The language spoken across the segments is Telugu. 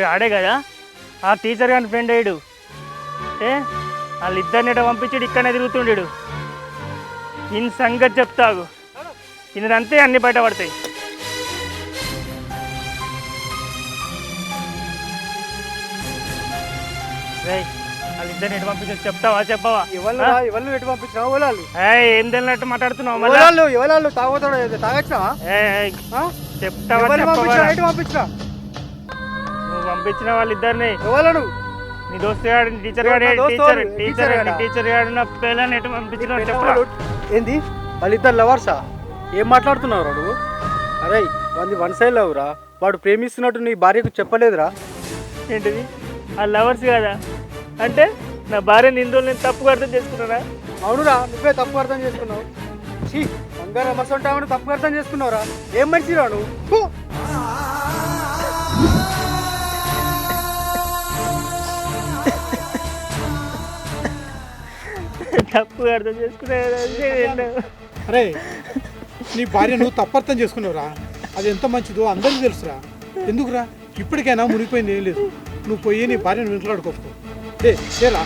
ఆడే కదా ఆ టీచర్ కానీ ఫ్రెండ్ అయ్యాడు ఏ వాళ్ళిద్దరిని పంపించాడు ఇక్కడనే తిరుగుతుండాడు ఈయన సంగతి చెప్తాగు ఈయనంతే అన్ని బయటపడతాయి వాళ్ళిద్దరిని ఎటు పంపించాడు చెప్తావా చెప్పవా ఎవరు ఎటు పంపించినావు వాళ్ళు ఏం తెలియనట్టు మాట్లాడుతున్నావు ఎవరు తాగుతాడు తాగొచ్చినావా చెప్తావా ఎటు పంపించినా నువ్వు పంపించిన వాళ్ళిద్దరిని ఎవరు నీ దోస్తు గారు టీచర్ గారు టీచర్ గారు నా పిల్లని ఎటు పంపించిన చెప్పరా ఏంది వాళ్ళిద్దరు లవర్సా ఏం మాట్లాడుతున్నావురా నువ్వు అరే వాడిని వన్ సైడ్ లవ్రా వాడు ప్రేమిస్తున్నట్టు నీ భార్యకు చెప్పలేదురా ఏంటిది ఆ లవర్స్ కదా అంటే నా భార్య నిందోలు నేను తప్పుగా అర్థం చేసుకున్నానా అవునురా నువ్వే తప్పు అర్థం చేసుకున్నావు చీ బంగారం మసంటామని తప్పు అర్థం చేసుకున్నావురా ఏం మనిషిరా నువ్వు తప్పుగా అర్థం చేసుకున్నా అరే నీ భార్య నువ్వు తప్పు అర్థం చేసుకున్నావురా అది ఎంత మంచిదో అందరికీ తెలుసురా ఎందుకురా ఇప్పటికైనా మునిగిపోయింది ఏం లేదు నువ్వు పోయి నీ భార్యను వెంటలాడుకోకు రా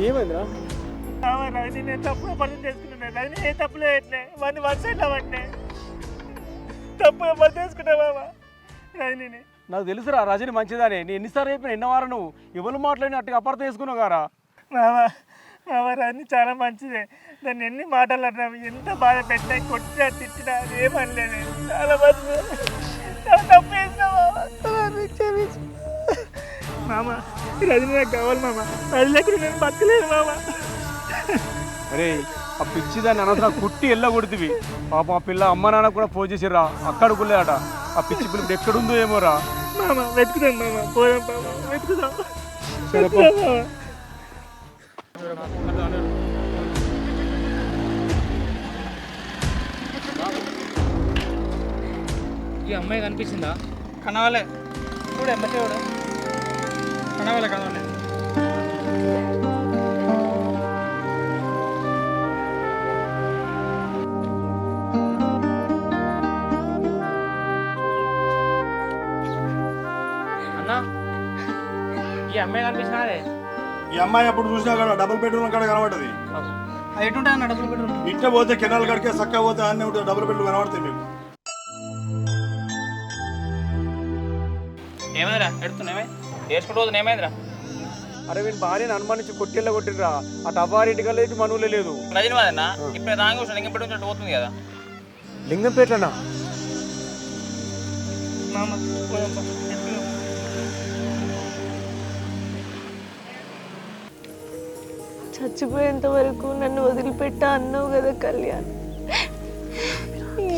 ఏమైందిరా నేను తప్పుగా అర్థం చేసుకున్నాను అది ఏ తప్పులే ఎట్లే వాడిని వన్ సైడ్ అవ్వట్లే తప్పుగా అర్థం చేసుకున్నావా రజనీని నాకు తెలుసురా రజని మంచిదని నేను ఎన్నిసార్లు చెప్పిన ఎన్నవారా నువ్వు ఎవరు మాట్లాడిన అట్టుగా అపార్థం చేసుకున్నావు కారా మామ రజని చాలా మంచిదే దాన్ని ఎన్ని మాటలు అన్నావు ఎంత బాధ పెట్టా కొట్టినా తిట్టినా అది ఏమనలేదు చాలా మంచిది చాలా తప్పు చేసినావా మామ రజని నాకు కావాలి మామ అది లేకుండా నేను బతకలేదు మామ అరే ఆ పిచ్చిదాన్ని అనవసరం కుట్టి ఎల్లగొడుతుంది పాప ఆ పిల్ల అమ్మ నాన్న కూడా ఫోన్ చేసిర్రా అక్కడ కులేదట ఆ పిచ్చి పిల్ల ఇప్పుడు ఎక్కడుందో ఏమోరా మామ వెతుకుదాం మామ పోదాం మామ వెతుకుదాం ఈ అమ్మాయి కనిపించిందా కనవాలే చూడు ఎంబటే కూడా కనవాలే కనవాలే అన్నా ఈ అమ్మాయి కనిపించినా అదే ఈ అమ్మాయి అప్పుడు చూసినా కదా డబుల్ బెడ్రూమ్ కాడ కనబడుతుంది ఎటుంటా అన్న డబ్బులు బెడ్రూమ్ ఇట్లా పోతే కెనాల్ కడికే చక్కగా పోతే అన్నీ ఉంటుంది డబుల్ బెడ్రూమ్ కనబడుతుంది మీకు ఏమైందిరా ఎడుతున్నామే నేర్చుకుంటూ పోతుంది ఏమైందిరా అరే వీని భార్యను అనుమానించి కొట్టెళ్ళ కొట్టిర్రా అటు అవ్వారింటికి లేదు మనవులే లేదు రజని వాదన్నా ఇప్పుడు రాంగ్ వస్తుంది లింగం పెట్టుకుంటూ పోతుంది కదా లింగంపేటనా మామ పోదాం చచ్చిపోయేంత వరకు నన్ను వదిలిపెట్టా అన్నావు కదా కళ్యాణ్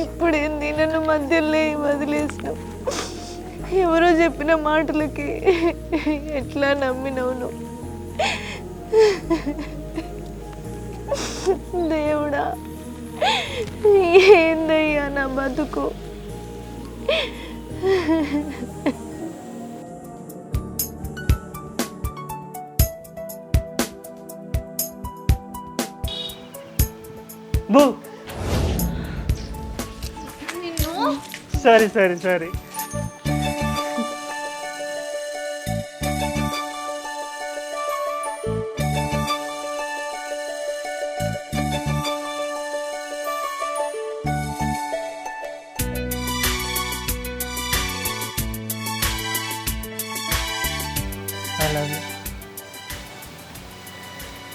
ఇప్పుడేంది నన్ను మధ్యలో వదిలేసినావు ఎవరో చెప్పిన మాటలకి ఎట్లా నమ్మినావు నువ్వు దేవుడా ఏందయ్యా నా బతుకు బూ సారీ సారీ సారీ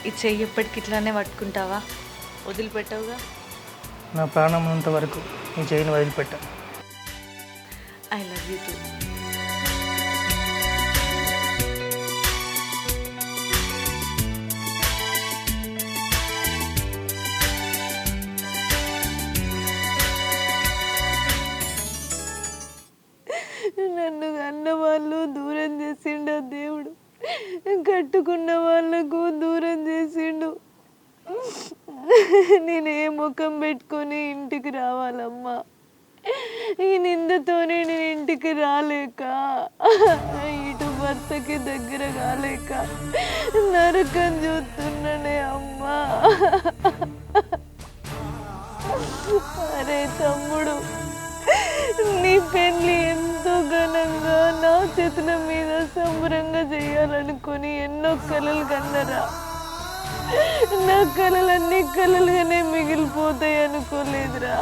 ఈ చెయ్యి ఎప్పటికి ఇట్లానే పట్టుకుంటావా వదిలిపెట్టవుగా నా ప్రాణం ఉన్నంత వరకు నీ చేయని వదిలిపెట్టా ఐ లవ్ యూ టూ. నన్ను కన్న వాళ్ళు దూరం చేసిండు దేవుడు, కట్టుకున్న వాళ్ళకు దూరం చేసిండు. నేను ఏ ముఖం పెట్టుకొని ఇంటికి రావాలమ్మా? ఈ నిందతోనే నేను ఇంటికి రాలేక, ఇటు భర్తకి దగ్గర కాలేక నరకం చూస్తున్నానే అమ్మా. అరే తమ్ముడు, నీ పెళ్ళి ఎంతో ఘనంగా నా చేతుల మీద సంబరంగా చేయాలనుకొని ఎన్నో కలలు కన్నరా. నా కలలన్నీ కలలుగానే మిగిలిపోతాయి అనుకోలేదురా.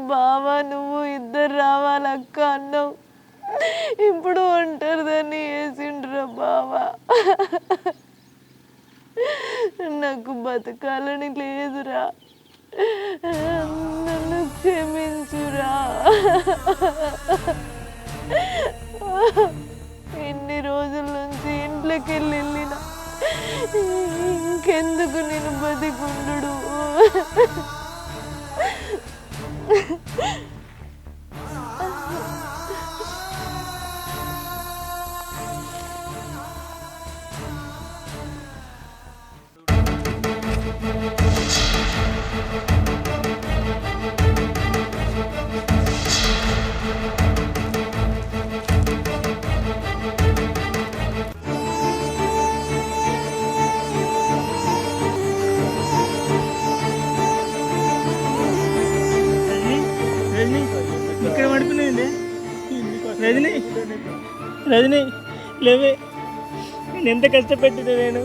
బావా నువ్వు ఇద్దరు రావాలక్క అన్నావు, ఇప్పుడు ఒంటరిదాన్ని వేసిండ్రా బావా. నాకు బతకాలని లేదురా, నన్ను క్షమించురా. ఎన్ని రోజుల నుంచి ఇంట్లోకి వెళ్ళినా ఇంకెందుకు నేను బతికుండు? రజనీ, ఇక్కడ పడుకునేది రజనీ. రజనీ లేవే, నేను ఎంత కష్టపెట్టినా నేను.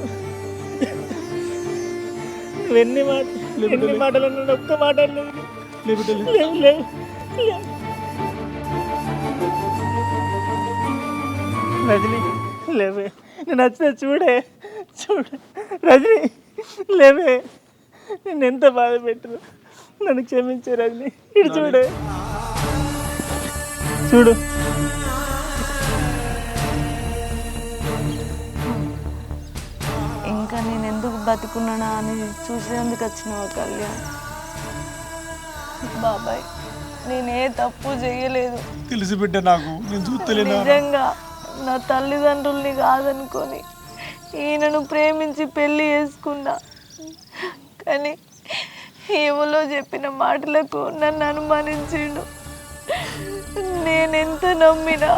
నువ్వు ఎన్ని మాటలు అన్నాడు, ఒక్క మాట అన్నది. లేవు లేవు. రజనీ లేవే, నేను వచ్చిన చూడే రజనీ లేవే. నేను ఎంత బాధ పెట్టను, నన్ను క్షమించే రజనీ. ఇటు చూడే చూడు. ఇంకా నేను ఎందుకు బతుకున్నానా అని చూసేందుకు వచ్చినావా కళ్యాణ్? బాబాయ్, నేనే తప్పు చేయలేదు. తెలిసి బిడ్డ నాకు, నేను చూస్తలేనా? నిజంగా నా తల్లిదండ్రుల్ని కాదనుకొని ఈయనను ప్రేమించి పెళ్లి చేసుకున్నా. కానీ ఏమలో చెప్పిన మాటలకు నన్ను అనుమానించిండు. నేనెంత నమ్మినా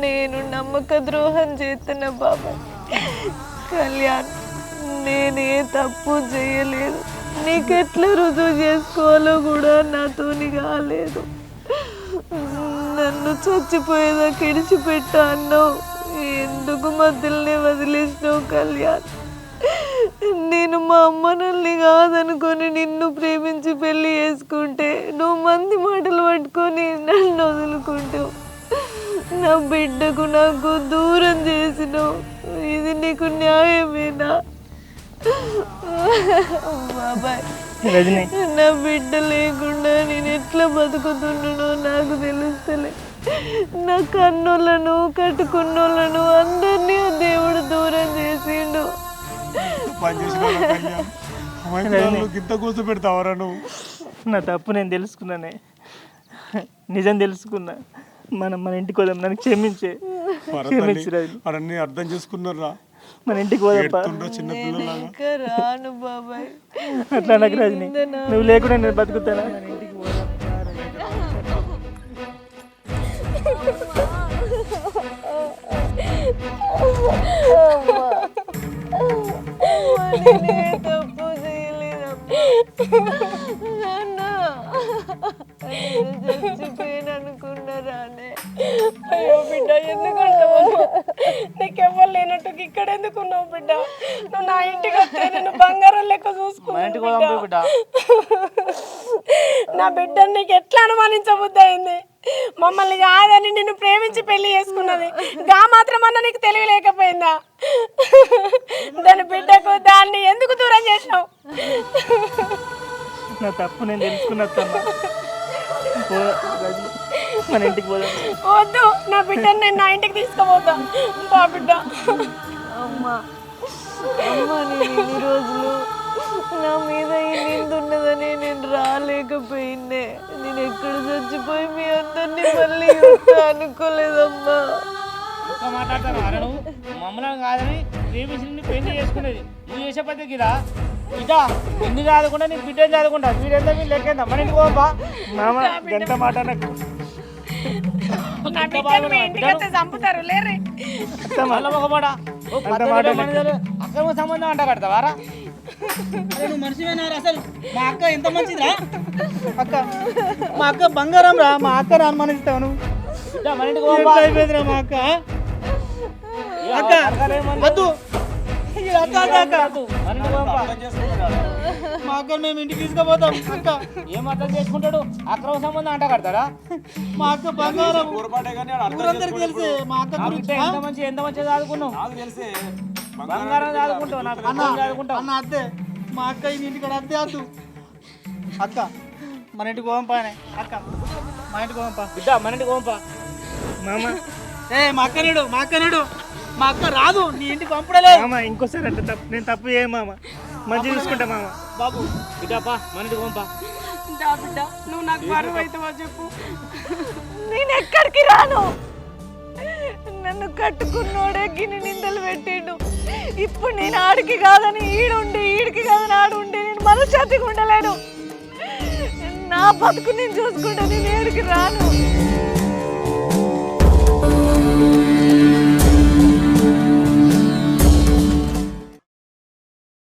నేను నమ్మక ద్రోహం చేస్తున్నా బాబాయ్. కళ్యాణ్, నేనే తప్పు చేయలేదు. నీకెట్లా రుజువు చేసుకోవాలో కూడా నాతోని కాలేదు. నన్ను చచ్చిపోయేదాకా ఇడిచిపెట్టా అన్నావు, ఎందుకు మధ్యలోనే వదిలేసినావు కళ్యాణ్? నేను మా అమ్మ నల్ని కాదనుకొని నిన్ను ప్రేమించి పెళ్లి చేసుకుంటే నువ్వు మంది మాటలు పట్టుకొని నన్ను వదులుకుంటావు. నా బిడ్డకు నాకు దూరం చేసినావు. ఇది నీకు న్యాయమేనా బాబాయ్? నా బిడ్డ లేకుండా నేను ఎట్లా బతుకుతున్నానో నాకు తెలుస్తలే. నా కన్నోళ్ళను కట్టుకున్నోళ్ళను అందరినీ దేవుడు దూరం చేసిండు. ఇంత కూర్చో పెడతావరా నువ్వు? నా తప్పు నేను తెలుసుకున్నానే, నిజం తెలుసుకున్నా. మన ఇంటికి పోదాం, నన్ను క్షమించే. అన్నీ అర్థం చేసుకున్నారా? మన ఇంటికి పోదాం. ఇంకా రాను బాబాయ్. అట్లా నాకు రజని, నువ్వు లేకుండా నేను బతుకుతానా? మన ఇంటికి పోదాం. తప్పు చేయలేదమ్మా, చచ్చిపోయాను అనుకున్నారానే. అయ్యో బిడ్డ, ఎందుకంటావు? నీకెవ్వరు లేనట్టు ఇక్కడ ఎందుకున్నావు బిడ్డ? నువ్వు నా ఇంటికి వస్తే నేను బంగారం లెక్క చూసుకున్నాను. నా బిడ్డని నీకు ఎట్లా అనుమానించబుద్ధి అయింది? మమ్మల్ని కాదని నిన్ను ప్రేమించి పెళ్లి చేసుకున్నది, గా మాత్రమన్నా నీకు తెలియలేకపోయిందా? దాని బిడ్డకు దాన్ని ఎందుకు దూరం చేసినావు? నా తప్పు నేను తెలుసుకున్నా. మన ఇంటికి పోదాం. వద్దు, నా బిడ్డని నేను నా ఇంటికి తీసుకుపోతా. బా బిడ్డ. అమ్మా అమ్మా, నేను ఇన్ని రోజులు నా మీద ఈ నిందున్నదని నేను రాలేకపోయిందే. నేను ఎక్కడ చచ్చిపోయి మీ అందరినీ మళ్ళీ చూస్తా అనుకోలేదమ్మా. ఇంకా మాట్లాడతాను అరే నువ్వు మమ్మల్ని కాదని ప్రేమించి పెళ్లి చేసుకునేది నువ్వు చేసే పద్ధతి ఇదా ఇదా ఎందుకు చదువుకుంటా నీ బిడ్డ చదువుకుంటా వీడెంత వీళ్ళు లెక్కేందా మన ఇంటికి పోవా మామ గంట మాట నాకు నా బిడ్డని మీ ఇంటికి వస్తే చంపుతారు లేరే. మళ్ళీ ఒకమాట అక్రమ సంబంధం అంట కడతావారా నువ్వు మనిషివేనారా అసలు మా అక్క ఎంత మంచిదిరా అక్క మా అక్క బంగారం రా మా అక్క అనుమానిస్తావు నువ్వు మన ఇంటికి అయిపోయిందిరా మా అక్క అక్క వద్దు మా అక్క మేము ఇంటికి తీసుకుపోతాం అక్క ఏం అర్థం చేసుకుంటాడు అక్రమ సంబంధం అంట కడతాడా మా అక్క బంగారం ఊరందరికి తెలిసే మా అక్క గురించి ఎంత మంచిగా చదువుకున్నావు బంగారం చదువుకుంటావు నాకు చదువుకుంటావు అన్న అద్దే మా అక్క ఇంటికి అద్దే వద్దు అక్క మన ఇంటికి పోంపానే అక్క మా ఇంటికి పోంపా బిడ్డ మన ఇంటికి పోంపా మామ మా అక్క నేడు మా అక్క రాదు నీ ఇంటికి పంపడలేదు మామ ఇంకోసారి అంటే తప్పు నేను తప్పు చేయ మామ మంచిగా చూసుకుంటా మామ. బాబు బిడ్డపా మన ఇంటికి పంపా దా బిడ్డ, నువ్వు నాకు బరువు అవుతావో చెప్పు. నేను ఎక్కడికి రాను. నన్ను కట్టుకున్నోడే గిన్ని నిందలు పెట్టిండు. ఇప్పుడు నేను ఆడికి కాదని ఈడుండి ఈడికి కాదని ఆడుండి నేను మనశ్శాంతిగా ఉండలేను. నా బతుకు నేను చూసుకుంటా, నేను ఏడికి రాను.